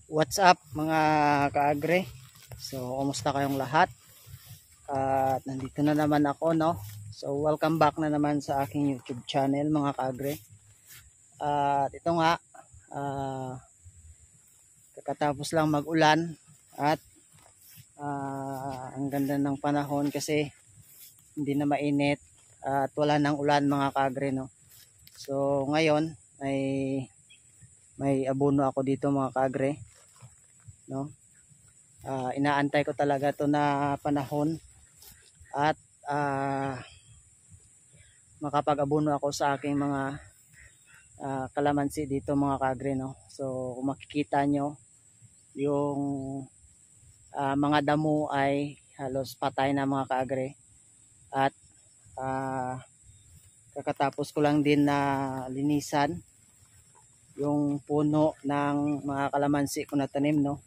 What's up mga kaagre? So, kumusta kayong lahat? At nandito na naman ako, no? So, welcome back na naman sa aking YouTube channel mga kaagre. At ito nga, kakatapos lang mag-ulan at ang ganda ng panahon kasi hindi na mainit at wala nang ulan mga kaagre, no? So, ngayon ay may abono ako dito mga kaagre, no? Inaantay ko talaga to na panahon at makapag-abono ako sa aking mga kalamansi dito mga kaagre, no? So kung makikita nyo yung mga damo ay halos patay na mga kaagre at kakatapos ko lang din na linisan yung puno ng mga kalamansi ko na tanim, no?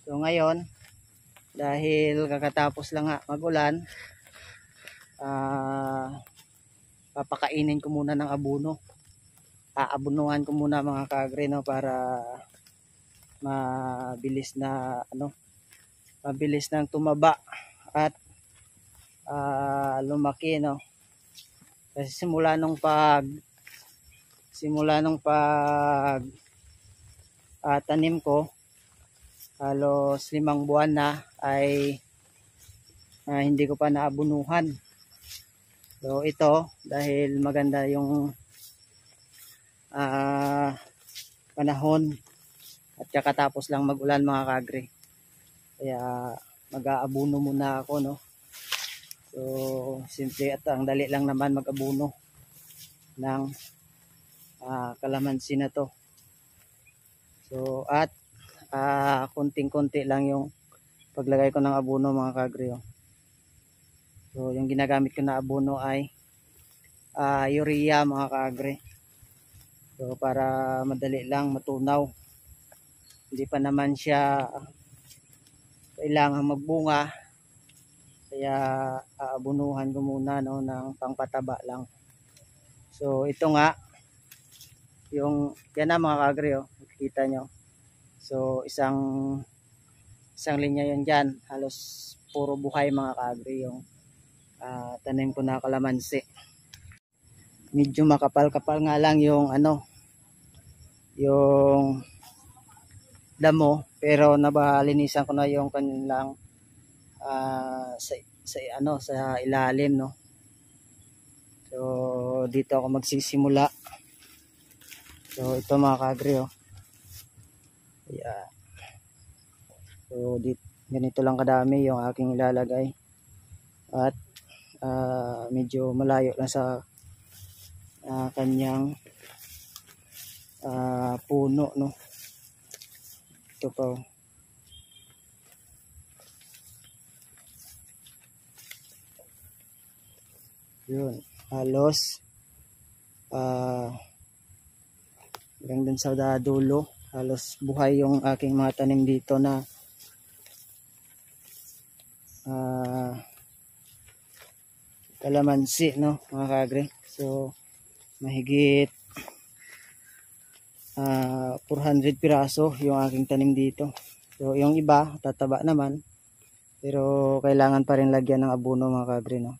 So ngayon, dahil kakatapos lang nga magulan, papakainin ko muna ng abono. Aabunuhan ko muna mga kaagre, no, para mabilis nang tumaba at lumaki, no. Kasi simula nung tanim ko, halos 5 buwan na ay hindi ko pa naabunuhan. So ito, dahil maganda yung panahon at kakatapos lang mag-ulan mga kaagre, kaya mag-aabuno muna ako, no. So simple at ang dali lang naman mag-abuno ng kalamansi na to. So at konting-konti lang yung paglagay ko ng abono mga kaagre, oh. So yung ginagamit ko na abono ay urea mga kaagre. So para madali lang matunaw, hindi pa naman siya kailangan magbunga, kaya aabunuhan ko muna, no, ng pangpataba lang. So ito nga yung yan na mga kaagre, oh, makikita nyo. So isang linya yun dyan, halos puro buhay mga kaagre yung tanim ko na kalamansi. Medyo makapal-kapal nga lang yung yung damo, pero nabalinisan ko na yung kanilang sa ilalim, no. So dito ako magsisimula. So ito mga kaagre, oh. Yeah. So ganito lang kadami yung aking ilalagay at medyo malayo lang sa kanyang puno, no. Ito po, yun, halos hanggang dun sa dulo, halos buhay yung aking mga tanim dito na kalamansi, no mga kaagre. So mahigit 400 piraso yung aking tanim dito. So yung iba tataba naman, pero kailangan pa rin lagyan ng abono mga kaagre, no.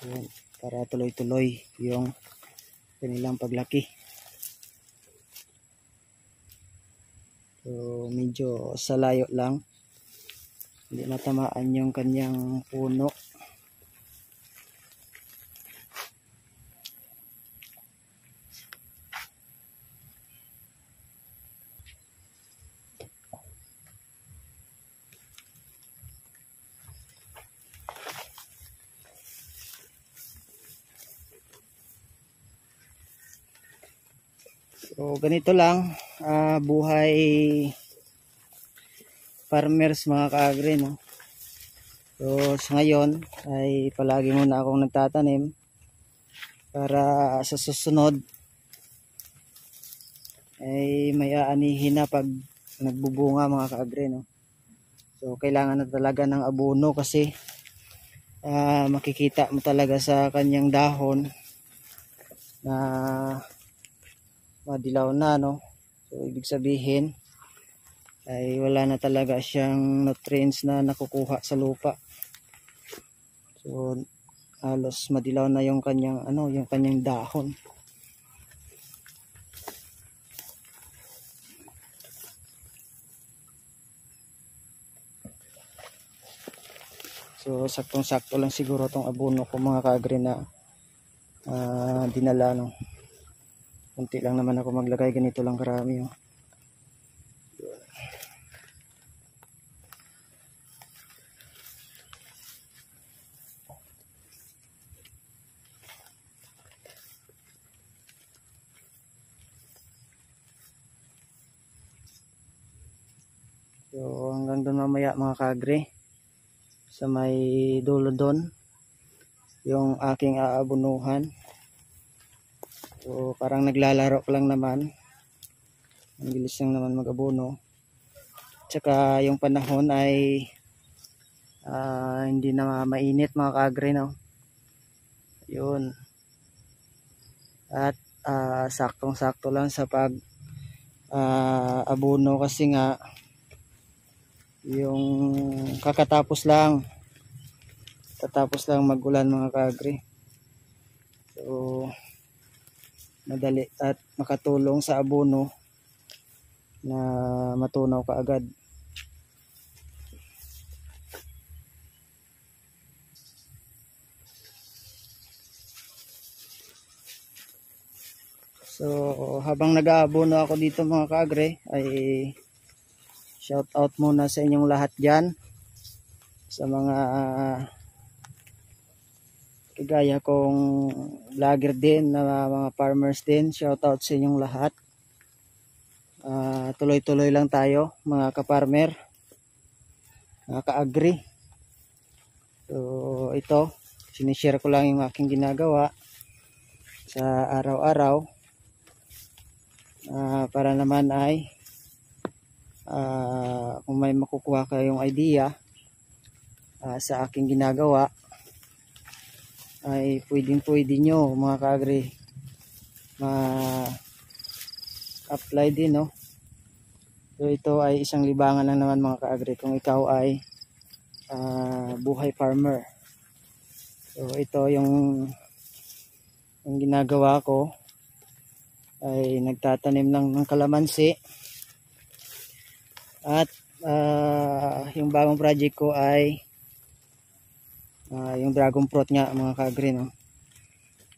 Ayan, para tuloy-tuloy yung kanilang paglaki. So medyo sa layo lang, hindi matamaan yung kanyang puno. So ganito lang buhay farmers mga kaagre, no. So sa ngayon ay palagi muna akong nagtatanim para sa susunod ay may aanihin na pag nagbubunga mga kaagre, no. So kailangan na talaga ng abono kasi makikita mo talaga sa kanyang dahon na madilaw na, no? So ibig sabihin ay wala na talaga siyang nutrients na nakukuha sa lupa. So halos madilaw na yung kanyang yung kanyang dahon. So saktong-sakto lang siguro tong abono ko mga kaagri na dinala, no. Kunti lang naman ako maglagay, ganito lang karami, oh. So hanggang doon mamaya mga kaagri, sa may dulo doon yung aking aabunuhan. So parang naglalaro lang naman, ang bilis lang naman mag-abono. Tsaka yung panahon ay hindi na mainit mga kaagri, no. Yun. At saktong-sakto lang sa pag abono kasi nga yung kakatapos lang magulan mga kaagri. So madali at makatulong sa abono na matunaw kaagad. So habang nag-aabono ako dito mga kaagri ay shout out muna sa inyong lahat dyan, sa mga kagaya kong vlogger din na mga farmers din. Shout out sa inyong lahat. Tuloy-tuloy lang tayo mga ka-farmer, mga ka-agri. So ito, sinishare ko lang yung aking ginagawa sa araw-araw, para naman ay kung may makukuha kayong idea sa aking ginagawa ay pwede nyo mga kaagri ma-apply din, no. So ito ay isang libangan lang naman mga kaagri kung ikaw ay buhay farmer. So ito yung ginagawa ko ay nagtatanim lang ng kalamansi. At yung bagong project ko ay yung dragon fruit nga mga kaagri, no.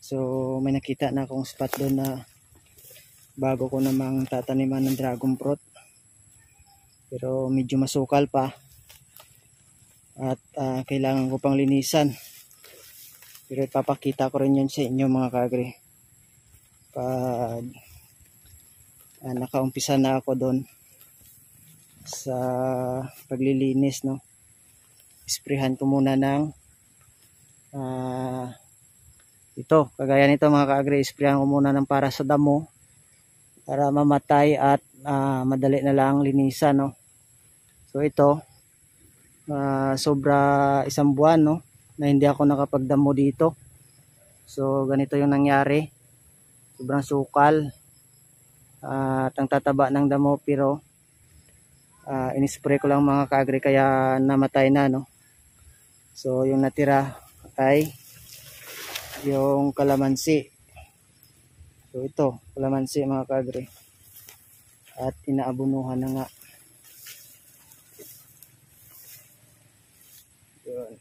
So may nakita na akong spot doon na bago ko namang tataniman ng dragon fruit, pero medyo masukal pa at kailangan ko pang linisan. Pero ipapakita ko rin yun sa inyo mga kaagri pag nakaumpisa na ako doon sa paglilinis, no. Isprehan ko muna ng ito, kagaya nito mga kaagri, isprehan ko muna ng para sa damo para mamatay at madali na lang linisan, no. So ito sobra isang buwan, no, na hindi ako nakapagdamo dito. So ganito yung nangyari, sobrang sukal at ang tataba ng damo, pero in-spray ko lang mga kaagri kaya namatay na, no. So yung natira ay yung kalamansi. So ito, kalamansi mga kaagri, at inaabunuhan na nga. Yun.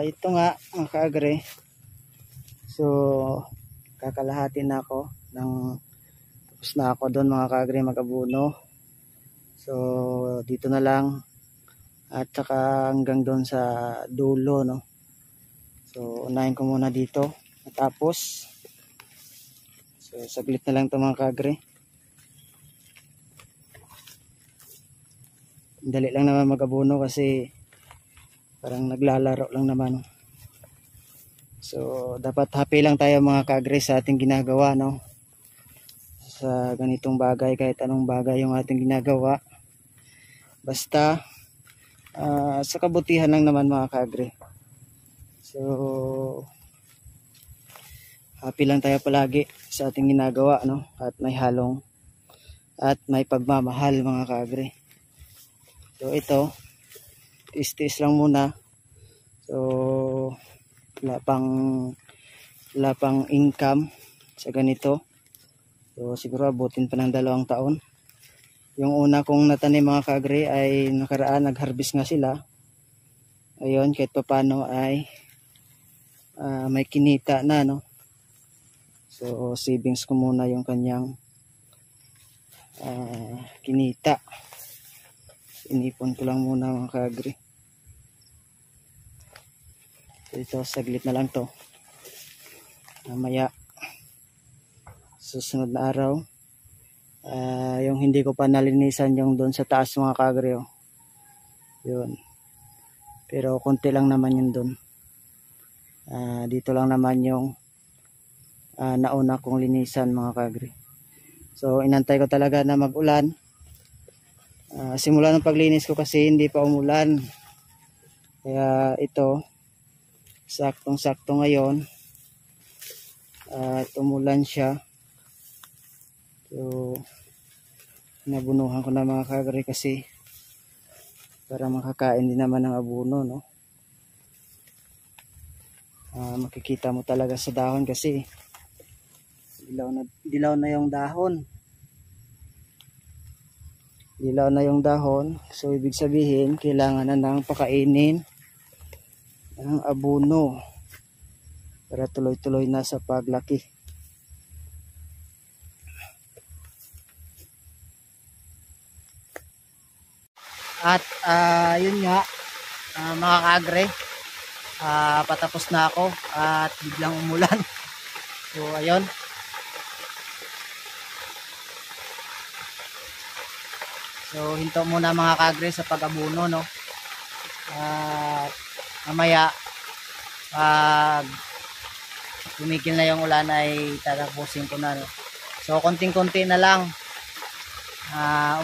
ito nga mga kaagre. So kakalahati na ako ng tapos na ako doon mga kaagre mag-abono. So dito na lang at saka hanggang doon sa dulo, no. So unahin ko muna dito tapos so saglit na lang ito mga kaagre. Dali lang naman mag-abono kasi parang naglalaro lang naman. So dapat happy lang tayo mga kaagre sa ating ginagawa, no. Sa ganitong bagay, kahit anong bagay yung ating ginagawa, basta sa kabutihan lang naman mga kaagre. So happy lang tayo palagi sa ating ginagawa, no, at may halong at may pagmamahal mga kaagre. So ito, tiis-tiis lang muna. So wala pang income sa ganito. So siguro abutin pa ng 2 taon. Yung una kong natanim mga kaagre ay nakaraan, nag-harvest nga sila. Ayun, kahit papano ay may kinita na, no. So savings ko muna yung kanyang kinita. Inipon ko lang muna mga kaagre. So ito, saglit na lang to. Mamaya susunod na araw, yung hindi ko pa nalinisan yung doon sa taas mga kaagre, oh. Yun. Pero konti lang naman yun doon. Dito lang naman yung nauna kong linisan mga kaagre. So inantay ko talaga na mag-ulan. Simula ng paglinis ko kasi hindi pa umulan. Kaya ito, saktong-sakto ngayon. Tumulan siya. So nabunuhan ko na mga kaagre kasi para makakain din naman ng abono, no. Makikita mo talaga sa dahon kasi dilaw na yung dahon. Dilaw na yung dahon. So ibig sabihin kailangan na ng pakainin ng abono para tuloy-tuloy na sa paglaki. At yun nga mga kaagre, patapos na ako at biglang umulan. So ayun. So hinto muna mga kaagre sa pag-abono, no. Mamaya pag tumigil na yung ulan ay tatapusin ko na, no. So konting-konti na lang.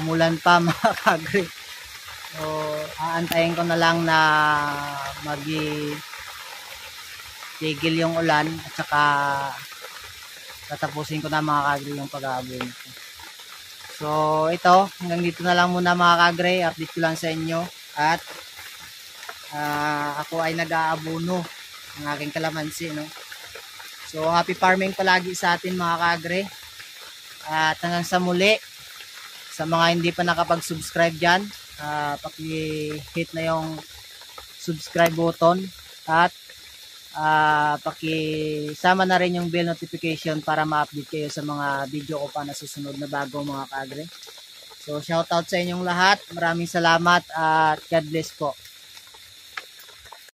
Umulan pa mga kaagre. So aantayin ko na lang na tigil yung ulan at saka tatapusin ko na mga kaagre yung pag-aabono. So ito, hanggang dito na lang muna mga kaagre, update ko lang sa inyo. At ako ay nag-aabono ng aking kalamansi, no. So happy farming palagi sa atin mga kaagre. At hanggang sa muli, sa mga hindi pa nakapag-subscribe dyan, paki-hit na yung subscribe button at pakisama na rin yung bell notification para ma-update kayo sa mga video ko pa na susunod na bago mga kaagre. So shoutout sa inyong lahat, maraming salamat at God bless po.